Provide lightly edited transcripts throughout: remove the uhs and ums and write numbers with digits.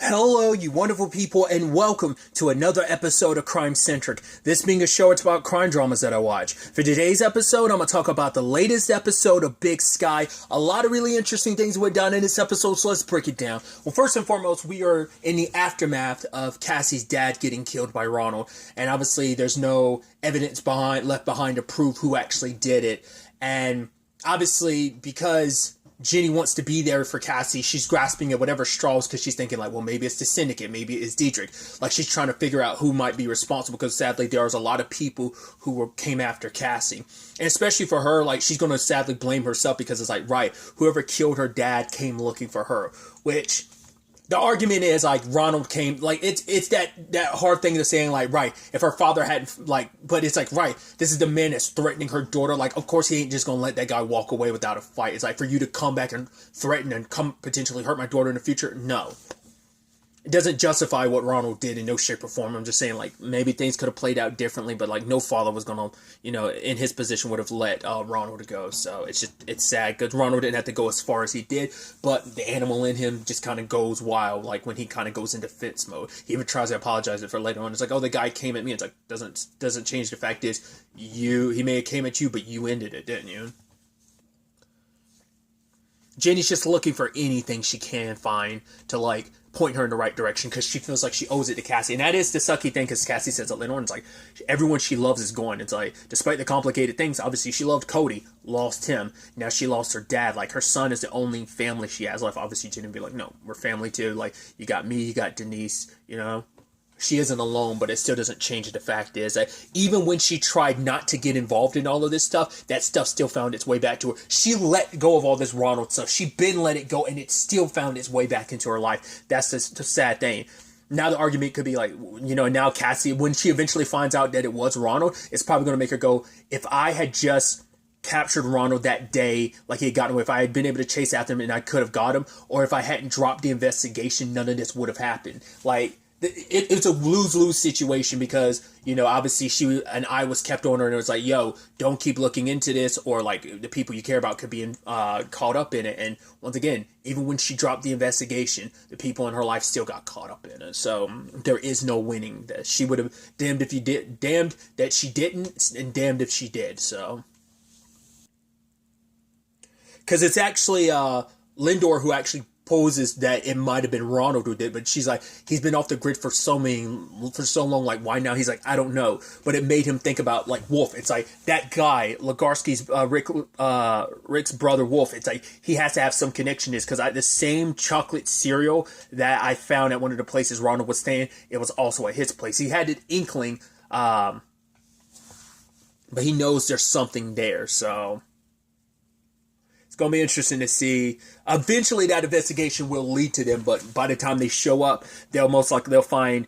Hello, you wonderful people, and welcome to another episode of Crime Centric. This being a show, it's about crime dramas that I watch. For today's episode, I'm going to talk about the latest episode of Big Sky. A lot of really interesting things went down in this episode, so let's break it down. Well, first and foremost, we are in the aftermath of Cassie's dad getting killed by Ronald, and obviously there's no evidence left behind to prove who actually did it. And obviously, because Jenny wants to be there for Cassie, she's grasping at whatever straws because she's thinking like, well, maybe it's the syndicate, maybe it's Diedrich. Like, she's trying to figure out who might be responsible because sadly there's a lot of people who came after Cassie. And especially for her, like, she's going to sadly blame herself because it's like, right, whoever killed her dad came looking for her, which the argument is like Ronald came, like, it's that hard thing to saying like, right, if her father hadn't, like, but it's like, right, this is the man that's threatening her daughter. Like, of course he ain't just gonna let that guy walk away without a fight. It's like, for you to come back and threaten and come potentially hurt my daughter in the future, no. It doesn't justify what Ronald did in no shape or form. I'm just saying, like, maybe things could have played out differently, but, like, no father was going to, you know, in his position would have let Ronald go. So it's sad because Ronald didn't have to go as far as he did, but the animal in him just kind of goes wild, like, when he kind of goes into fits mode. He even tries to apologize for later on. It's like, oh, the guy came at me. It's like, doesn't change the fact is, he may have came at you, but you ended it, didn't you? Jenny's just looking for anything she can find to, like, point her in the right direction because she feels like she owes it to Cassie. And that is the sucky thing because Cassie says it later on. It's like, everyone she loves is gone. It's like, despite the complicated things, obviously she loved Cody, lost him. Now she lost her dad. Like, her son is the only family she has left. Obviously Jenny would be like, no, we're family too. Like, you got me, you got Denise, you know? She isn't alone, but it still doesn't change the fact is that even when she tried not to get involved in all of this stuff, that stuff still found its way back to her. She let go of all this Ronald stuff. She been let it go, and it still found its way back into her life. That's the sad thing. Now the argument could be like, you know, now Cassie, when she eventually finds out that it was Ronald, it's probably going to make her go, if I had just captured Ronald that day, like he had gotten away, if I had been able to chase after him and I could have got him, or if I hadn't dropped the investigation, none of this would have happened. Like, it's a lose-lose situation because, you know, obviously an eye was kept on her and it was like, yo, don't keep looking into this, or like the people you care about could be caught up in it. And once again, even when she dropped the investigation, the people in her life still got caught up in it. So there is no winning. That she would have damned that she didn't, and damned if she did. So, because it's actually Lindor who actually poses that it might have been Ronald who did, but she's like, he's been off the grid for so long, like, why now? He's like, I don't know, but it made him think about, like, Wolf. It's like, that guy, Legarsky's, Rick's brother Wolf, it's like, he has to have some connection to this, because the same chocolate cereal that I found at one of the places Ronald was staying, it was also at his place. He had an inkling, but he knows there's something there, so it's going to be interesting to see. Eventually that investigation will lead to them, but by the time they show up, they'll find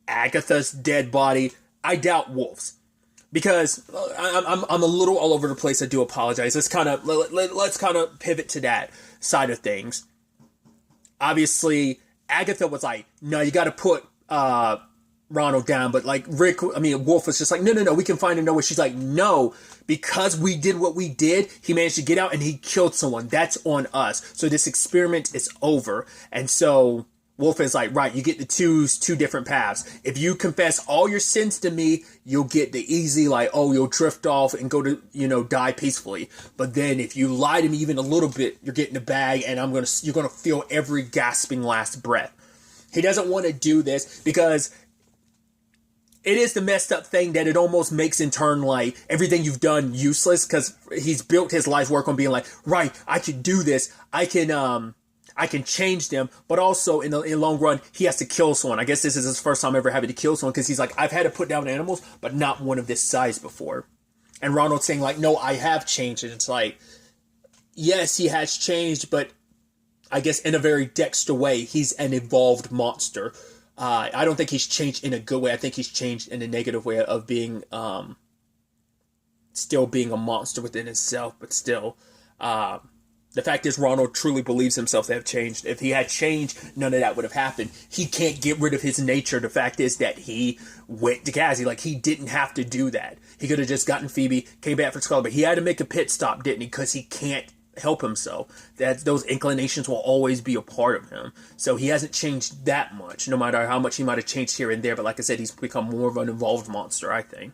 Agatha's dead body. I doubt Wolf's, because I'm a little all over the place. I do apologize. Let's kind of pivot to that side of things. Obviously, Agatha was like, no, you got to put Ronald down, but like Wolf was just like, no, we can find him nowhere. She's like, no, because we did what we did, he managed to get out and he killed someone. That's on us. So this experiment is over. And so Wolf is like, right, you get to choose two different paths. If you confess all your sins to me, you'll get the easy, like, oh, you'll drift off and go to, you know, die peacefully. But then if you lie to me even a little bit, you're getting the bag, and you're gonna feel every gasping last breath. He doesn't want to do this because it is the messed up thing that it almost makes in turn like everything you've done useless, because he's built his life work on being like, right, I can do this, I can change them, but also in the long run, he has to kill someone. I guess this is his first time ever having to kill someone, because he's like, I've had to put down animals, but not one of this size before. And Ronald's saying like, no, I have changed. And it's like, yes, he has changed, but I guess in a very Dexter way, he's an evolved monster. I don't think he's changed in a good way. I think he's changed in a negative way of being, still being a monster within himself, but still, the fact is Ronald truly believes himself to have changed. If he had changed, none of that would have happened. He can't get rid of his nature. The fact is that he went to Cassie. Like, he didn't have to do that. He could have just gotten Phoebe, came back for Scarlett, but he had to make a pit stop, didn't he? Because he can't help himself. That those inclinations will always be a part of him. So he hasn't changed that much, no matter how much he might have changed here and there. But like I said, he's become more of an involved monster, I think.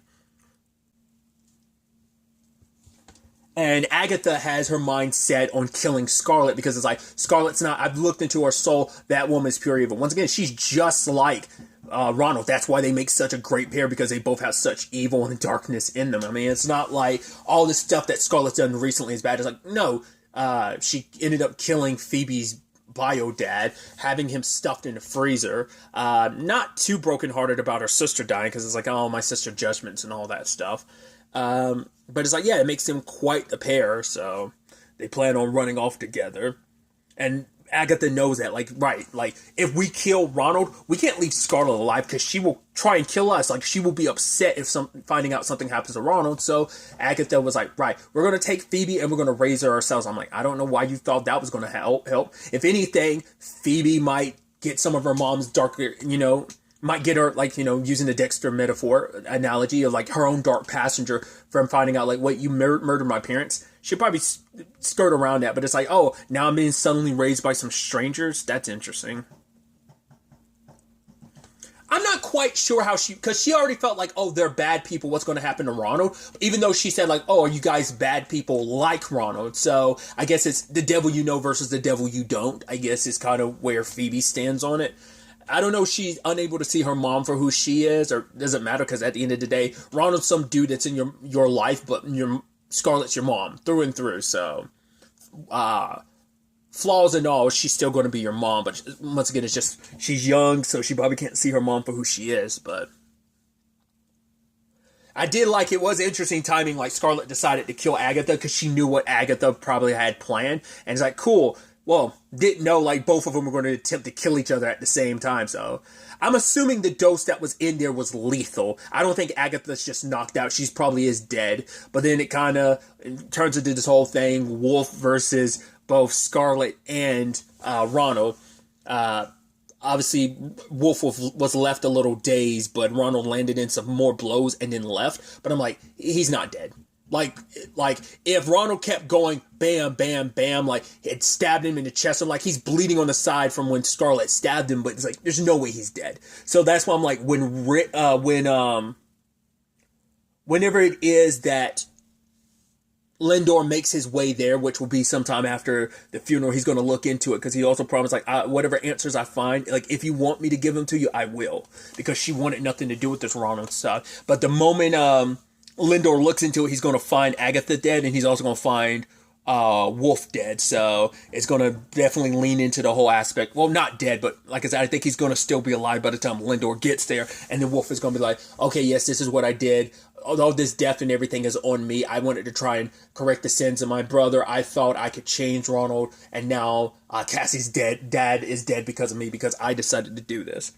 And Agatha has her mind set on killing Scarlett because it's like, Scarlett's not, I've looked into her soul, that woman's pure evil. Once again, she's just like Ronald. That's why they make such a great pair, because they both have such evil and darkness in them. I mean, it's not like all the stuff that Scarlett's done recently is bad. It's like, no, she ended up killing Phoebe's bio dad, having him stuffed in a freezer. Not too brokenhearted about her sister dying, because it's like, oh, my sister judgments and all that stuff. But it's like, yeah, it makes them quite a pair, so they plan on running off together. And Agatha knows that, like, right, like, if we kill Ronald, we can't leave Scarlett alive, because she will try and kill us. Like, she will be upset if finding out something happens to Ronald. So Agatha was like, right, we're going to take Phoebe and we're going to raise her ourselves. I'm like, I don't know why you thought that was going to help. If anything, Phoebe might get some of her mom's darker, might get her, like, using the Dexter metaphor analogy of, like, her own dark passenger from finding out, like, wait, you murdered my parents? She'll probably skirt around that, but it's like, oh, now I'm being suddenly raised by some strangers? That's interesting. I'm not quite sure how because she already felt like, oh, they're bad people, what's going to happen to Ronald? Even though she said, like, oh, are you guys bad people like Ronald? So I guess it's the devil you know versus the devil you don't, I guess is kind of where Phoebe stands on it. I don't know if she's unable to see her mom for who she is, or doesn't matter, because at the end of the day, Ronald's some dude that's in your life, but Scarlett's your mom through and through. So, flaws and all, she's still going to be your mom. But once again, it's just, she's young, so she probably can't see her mom for who she is. But I did like, it was interesting timing, like Scarlett decided to kill Agatha because she knew what Agatha probably had planned. And it's like, cool. Well, didn't know, like, both of them were going to attempt to kill each other at the same time, so I'm assuming the dose that was in there was lethal. I don't think Agatha's just knocked out. She's probably is dead, but then it kind of turns into this whole thing, Wolf versus both Scarlett and Ronald. Obviously, Wolf was left a little dazed, but Ronald landed in some more blows and then left, but I'm like, he's not dead. Like if Ronald kept going, bam, bam, bam, like it stabbed him in the chest, and like he's bleeding on the side from when Scarlett stabbed him, but it's like there's no way he's dead. So that's why I'm like, whenever it is that Lindor makes his way there, which will be sometime after the funeral, he's going to look into it, because he also promised, like, whatever answers I find, like, if you want me to give them to you, I will, because she wanted nothing to do with this Ronald stuff. But the moment Lindor looks into it, he's going to find Agatha dead, and he's also going to find Wolf dead. So it's going to definitely lean into the whole aspect. Well, not dead, but like I said, I think he's going to still be alive by the time Lindor gets there. And then Wolf is going to be like, okay, yes, this is what I did. Although this death and everything is on me, I wanted to try and correct the sins of my brother. I thought I could change Ronald, and now Cassie's dead. Dad is dead because of me, because I decided to do this.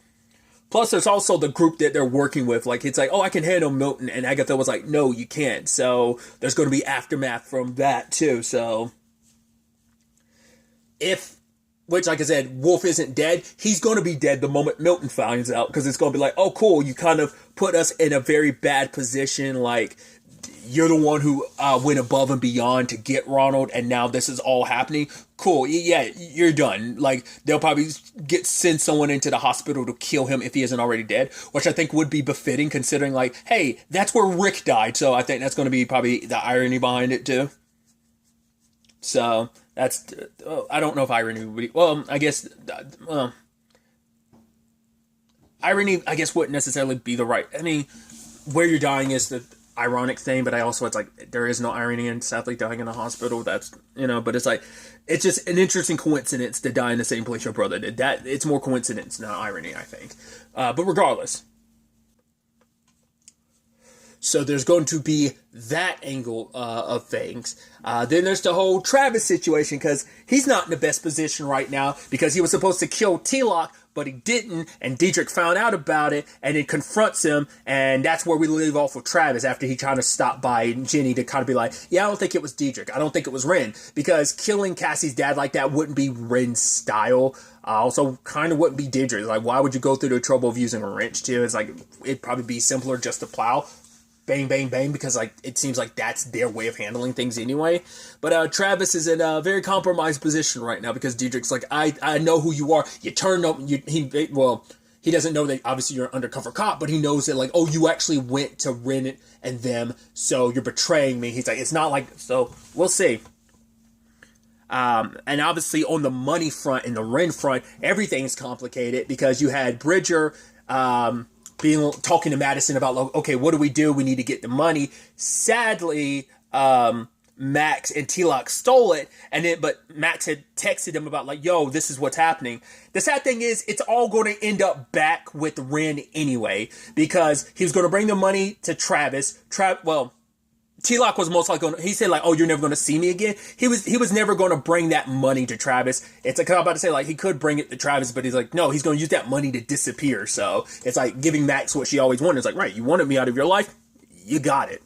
Plus, there's also the group that they're working with. Like, it's like, oh, I can handle Milton. And Agatha was like, no, you can't. So there's going to be aftermath from that, too. So which, like I said, Wolf isn't dead. He's going to be dead the moment Milton finds out. Because it's going to be like, oh, cool. You kind of put us in a very bad position. Like, you're the one who went above and beyond to get Ronald, and now this is all happening. Cool, yeah, you're done. Like, they'll probably send someone into the hospital to kill him if he isn't already dead, which I think would be befitting, considering, like, hey, that's where Rick died, so I think that's going to be probably the irony behind it, too. So, that's, I don't know if irony would be, well, I guess, irony, I guess, wouldn't necessarily be the right, I mean, where you're dying is the ironic thing, but it's like, there is no irony in sadly dying in a hospital. That's, but it's like, it's just an interesting coincidence to die in the same place your brother did. That, it's more coincidence, not irony, I think. But regardless. So there's going to be that angle of things. Then there's the whole Travis situation, because he's not in the best position right now, because he was supposed to kill T-Lock, but he didn't, and Diedrich found out about it, and it confronts him, and that's where we leave off with Travis, after he kind of stopped by Jenny to kind of be like, yeah, I don't think it was Diedrich, I don't think it was Ren, because killing Cassie's dad like that wouldn't be Ren's style, also kind of wouldn't be Diedrich. Like, why would you go through the trouble of using a wrench, too? It's like, it'd probably be simpler just to plow. bang, bang, bang, because like it seems like that's their way of handling things anyway. But Travis is in a very compromised position right now because Diedrich's like, I know who you are. You turned up. He doesn't know that obviously you're an undercover cop, but he knows that like, oh, you actually went to Ren and them, so you're betraying me. He's like, it's not like, so we'll see. And obviously on the money front and the Ren front, everything's complicated because you had Bridger talking to Madison about, like, okay, what do? We need to get the money. Sadly, Max and T-Lock stole it, but Max had texted him about like, yo, this is what's happening. The sad thing is, it's all going to end up back with Ren anyway, because he was going to bring the money to Travis. T-Lock was most likely he said like, oh, you're never going to see me again. He was never going to bring that money to Travis. It's like, I'm about to say like, he could bring it to Travis, but he's like, no, he's going to use that money to disappear. So it's like giving Max what she always wanted. It's like, right, you wanted me out of your life, you got it.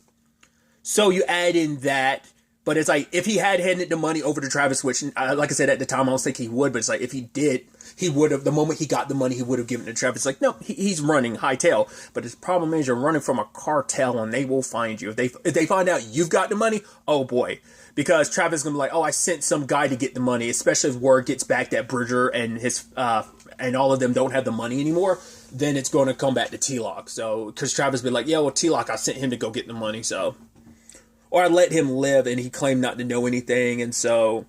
So you add in that. But it's like, if he had handed the money over to Travis, which, like I said, at the time, I don't think he would. But it's like, if he did, he would have, the moment he got the money, he would have given it to Travis. Like, no, he's running hightail. But his problem is you're running from a cartel and they will find you. If they find out you've got the money, oh boy. Because Travis is going to be like, oh, I sent some guy to get the money. Especially if word gets back that Bridger and and all of them don't have the money anymore. Then it's going to come back to T-Lock. So, because Travis will be like, yeah, well, T-Lock, I sent him to go get the money, so. Or I let him live, and he claimed not to know anything, and so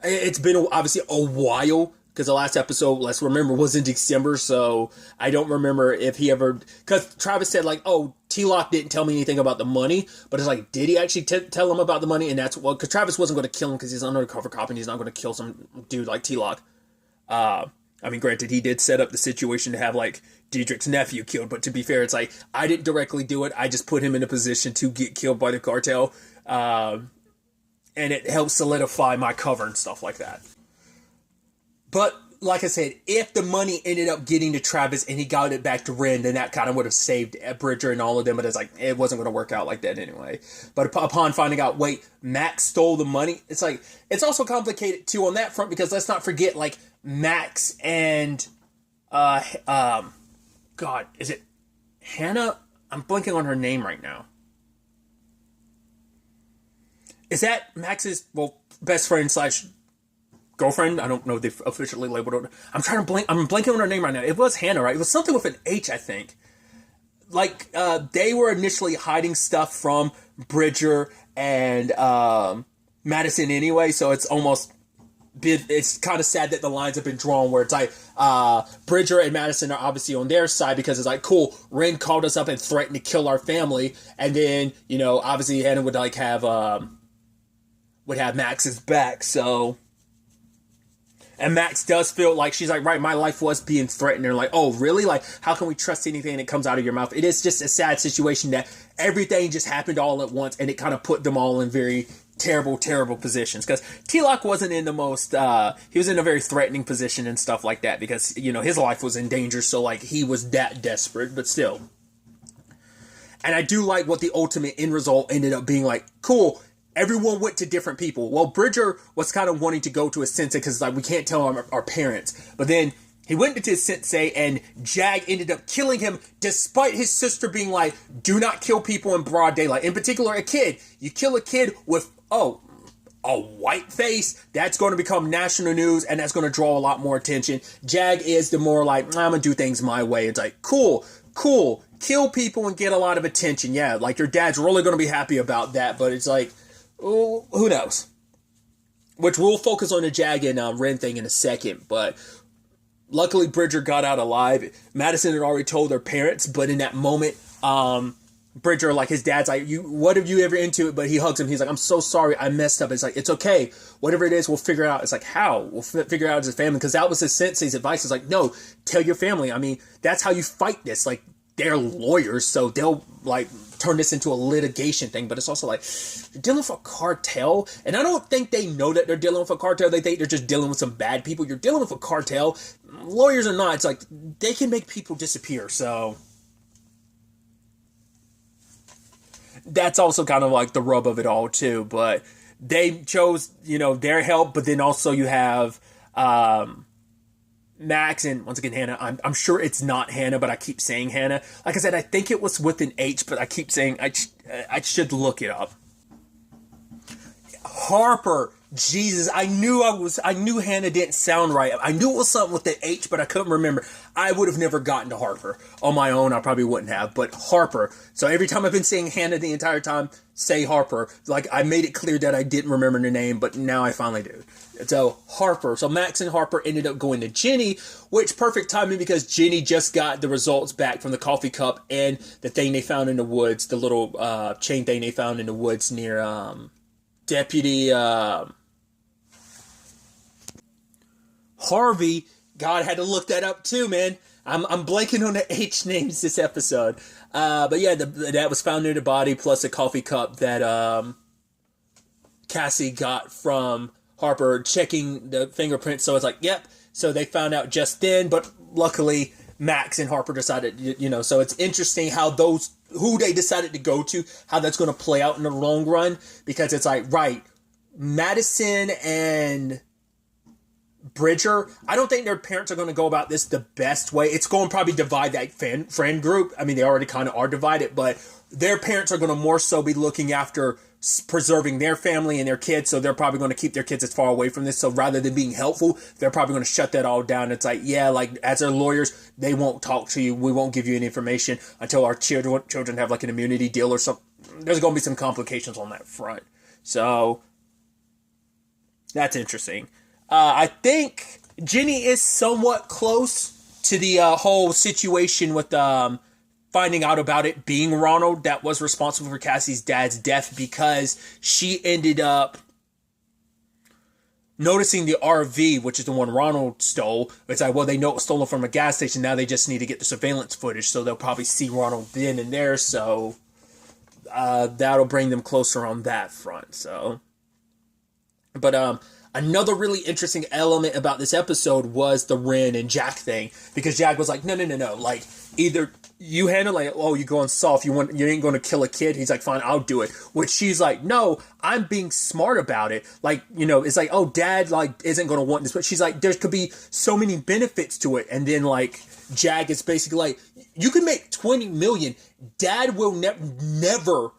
it's been obviously a while, because the last episode, let's remember, was in December, so I don't remember if he ever, because Travis said like, oh, T-Lock didn't tell me anything about the money, but it's like, did he actually tell him about the money? And that's what, because Travis wasn't going to kill him because he's an undercover cop, and he's not going to kill some dude like T-Lock. I mean, granted, he did set up the situation to have, like, Diedrich's nephew killed, but to be fair, it's like, I didn't directly do it, I just put him in a position to get killed by the cartel, and it helped solidify my cover and stuff like that. But, like I said, if the money ended up getting to Travis and he got it back to Ren, then that kind of would have saved Bridger and all of them, but it's like, it wasn't going to work out like that anyway. But upon finding out, wait, Max stole the money, it's like, it's also complicated, too, on that front, because let's not forget, like, Max and, God, is it Hannah? I'm blanking on her name right now. Is that Max's, best friend / girlfriend? I don't know if they've officially labeled it. I'm blanking on her name right now. It was Hannah, right? It was something with an H, I think. Like, they were initially hiding stuff from Bridger and, Madison anyway, so it's kind of sad that the lines have been drawn where it's like Bridger and Madison are obviously on their side because it's like, cool, Ren called us up and threatened to kill our family, and then, you know, obviously Hannah would like have Max's back, so. And Max does feel like she's like, right, my life was being threatened. And like, oh, really? Like, how can we trust anything that comes out of your mouth? It is just a sad situation that everything just happened all at once, and it kind of put them all in very terrible, terrible positions. Because T-Lock wasn't in the most, he was in a very threatening position and stuff like that because, you know, his life was in danger. So, like, he was that desperate, but still. And I do like what the ultimate end result ended up being like, cool. Everyone went to different people. Well, Bridger was kind of wanting to go to his sensei because, like, we can't tell our parents. But then he went to his sensei, and Jag ended up killing him despite his sister being like, do not kill people in broad daylight. In particular, a kid. You kill a kid with, a white face, that's going to become national news, and that's going to draw a lot more attention. Jag is the more like, I'm going to do things my way. It's like, cool. Kill people and get a lot of attention. Yeah, like, your dad's really going to be happy about that, but it's like, oh, who knows? Which we'll focus on the Jag and Ren thing in a second, but luckily Bridger got out alive. Madison had already told her parents, but in that moment, Bridger, like, his dad's like, what have you ever into it? But he hugs him. He's like, I'm so sorry, I messed up. It's like, it's okay. Whatever it is, we'll figure it out. It's like, how? We'll figure it out as a family. Because that was his sensei's advice. It's like, no, tell your family. I mean, that's how you fight this. Like, they're lawyers, so they'll, like, turn this into a litigation thing, but it's also like, you're dealing with a cartel, and I don't think they know that they're dealing with a cartel. They think they're just dealing with some bad people. You're dealing with a cartel. Lawyers or not, it's like, they can make people disappear, so. That's also kind of like the rub of it all, too, but they chose, you know, their help, but then also you have, Max and, once again, Hannah. I'm sure it's not Hannah, but I keep saying Hannah. Like I said, I think it was with an H, but I keep saying I should look it up. Harper. Jesus, I knew Hannah didn't sound right. I knew it was something with the H, but I couldn't remember. I would have never gotten to Harper. On my own, I probably wouldn't have, but Harper. So every time I've been saying Hannah the entire time, say Harper. Like, I made it clear that I didn't remember the name, but now I finally do. So, Harper. So Max and Harper ended up going to Jenny, which perfect timing because Jenny just got the results back from the coffee cup and the thing they found in the woods, the little chain thing they found in the woods near Deputy Harvey. God, had to look that up too, man. I'm blanking on the H names this episode. But yeah, that was found near the body, plus a coffee cup that Cassie got from Harper, checking the fingerprints. So it's like, yep. So they found out just then, but luckily Max and Harper decided, so it's interesting how who they decided to go to, how that's going to play out in the long run, because it's like, right, Madison and Bridger, I don't think their parents are going to go about this the best way. It's going to probably divide that friend group. I mean, they already kind of are divided, but their parents are going to more so be looking after preserving their family and their kids, so they're probably going to keep their kids as far away from this. So rather than being helpful, they're probably going to shut that all down. It's like, yeah, like as their lawyers, they won't talk to you. We won't give you any information until our children have like an immunity deal or something. There's going to be some complications on that front. So that's interesting. I think Jenny is somewhat close to the whole situation with finding out about it being Ronald that was responsible for Cassie's dad's death, because she ended up noticing the RV, which is the one Ronald stole. It's like, well, they know it was stolen from a gas station. Now they just need to get the surveillance footage, so they'll probably see Ronald then and there. So that'll bring them closer on that front. So, but another really interesting element about this episode was the Ren and Jack thing, because Jack was like, no, like, either you handle like, oh, you're going soft, you ain't going to kill a kid. He's like, fine, I'll do it. Which she's like, no, I'm being smart about it. Like, it's like, oh, dad like isn't going to want this, but she's like, there could be so many benefits to it. And then like Jack is basically like, you can make 20 million. Dad will never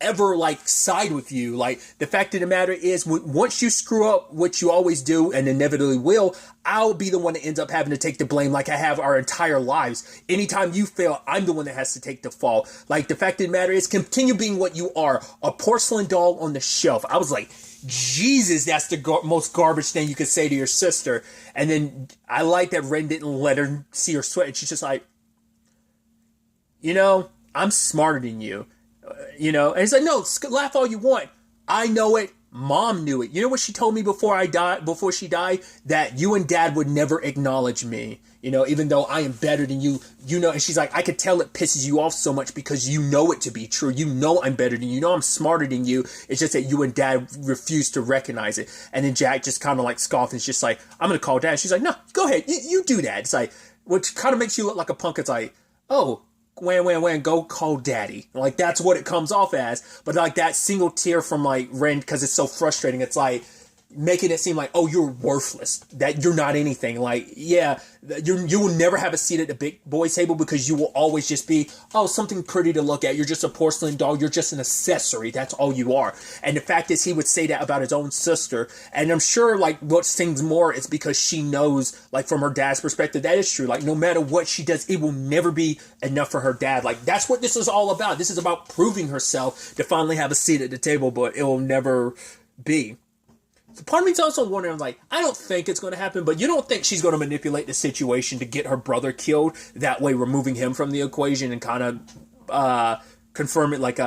ever like side with you. Like, the fact of the matter is, once you screw up, which you always do and inevitably will, I'll be the one that ends up having to take the blame, like I have our entire lives. Anytime you fail, I'm the one that has to take the fall. Like, the fact of the matter is, continue being what you are, a porcelain doll on the shelf. I was like, Jesus, that's the most garbage thing you could say to your sister. And then I like that Ren didn't let her see her sweat, and she's just like, I'm smarter than you. And he's like, no, laugh all you want. I know it. Mom knew it. You know what she told me before she died? That you and dad would never acknowledge me, even though I am better than you, and she's like, I could tell it pisses you off so much because you know it to be true. You know I'm better than you. I'm smarter than you. It's just that you and dad refuse to recognize it. And then Jack just kind of like scoffed and it's just like, I'm going to call dad. She's like, no, go ahead. You do that. It's like, which kind of makes you look like a punk. It's like, oh, when, go call daddy. Like, that's what it comes off as. But like that single tear from like Ren, because it's so frustrating, it's like making it seem like, oh, you're worthless, that you're not anything. Like, yeah, you will never have a seat at the big boys table because you will always just be, oh, something pretty to look at. You're just a porcelain doll. You're just an accessory. That's all you are. And the fact is, he would say that about his own sister. And I'm sure, like, what stings more is because she knows, like, from her dad's perspective, that is true. Like, no matter what she does, it will never be enough for her dad. Like, that's what this is all about. This is about proving herself to finally have a seat at the table, but it will never be. So part of me's also wondering, like, I don't think it's going to happen, but you don't think she's going to manipulate the situation to get her brother killed, that way removing him from the equation and kind of confirm it, like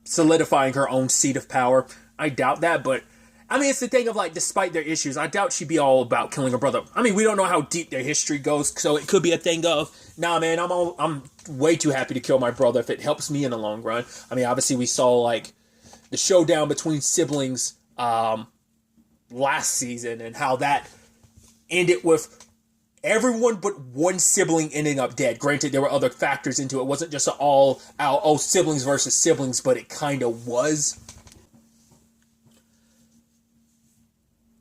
solidifying her own seat of power? I doubt that, but I mean, it's the thing of, like, despite their issues, I doubt she'd be all about killing her brother. I mean, we don't know how deep their history goes, so it could be a thing of, nah, man, I'm way too happy to kill my brother if it helps me in the long run. I mean, obviously we saw, like, the showdown between siblings last season and how that ended with everyone but one sibling ending up dead. Granted, there were other factors into it. It wasn't just an all out, oh, siblings versus siblings, but it kind of was.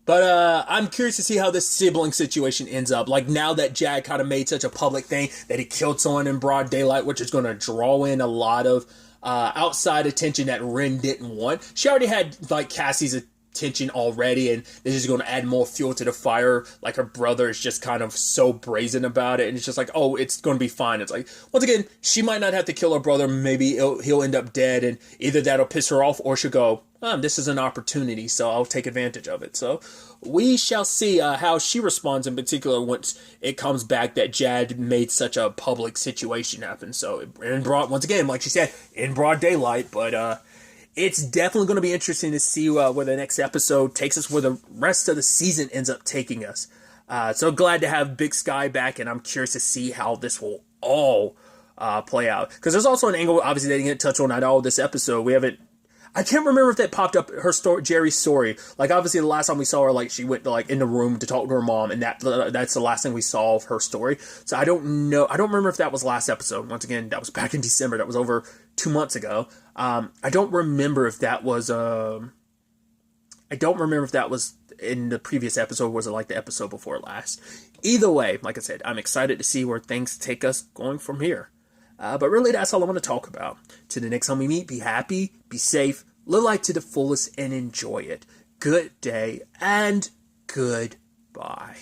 But I'm curious to see how this sibling situation ends up. Like, now that Jad kind of made such a public thing that he killed someone in broad daylight, which is going to draw in a lot of outside attention that Ren didn't want. She already had, like, Cassie's attention already, and this is going to add more fuel to the fire. Like, her brother is just kind of so brazen about it, and it's just like, oh, it's going to be fine. It's like, once again, she might not have to kill her brother. Maybe he'll end up dead, and either that'll piss her off, or she'll go, this is an opportunity, so I'll take advantage of it. So we shall see how she responds, in particular once it comes back that Jad made such a public situation happen. So in broad, once again, like she said, in broad daylight, but it's definitely going to be interesting to see where the next episode takes us, where the rest of the season ends up taking us. So glad to have Big Sky back, and I'm curious to see how this will all play out. Because there's also an angle, obviously, they didn't get touched on at all this episode. I can't remember if that popped up, her story, Jerry's story. Like, obviously, the last time we saw her, like, she went, like, in the room to talk to her mom, and that's the last thing we saw of her story. So I don't know. I don't remember if that was last episode. Once again, that was back in December. That was over 2 months ago. I don't remember if that was, in the previous episode, or was it, like, the episode before last? Either way, like I said, I'm excited to see where things take us going from here. But really, that's all I want to talk about. Till the next time we meet, be happy, be safe, live life to the fullest, and enjoy it. Good day, and goodbye.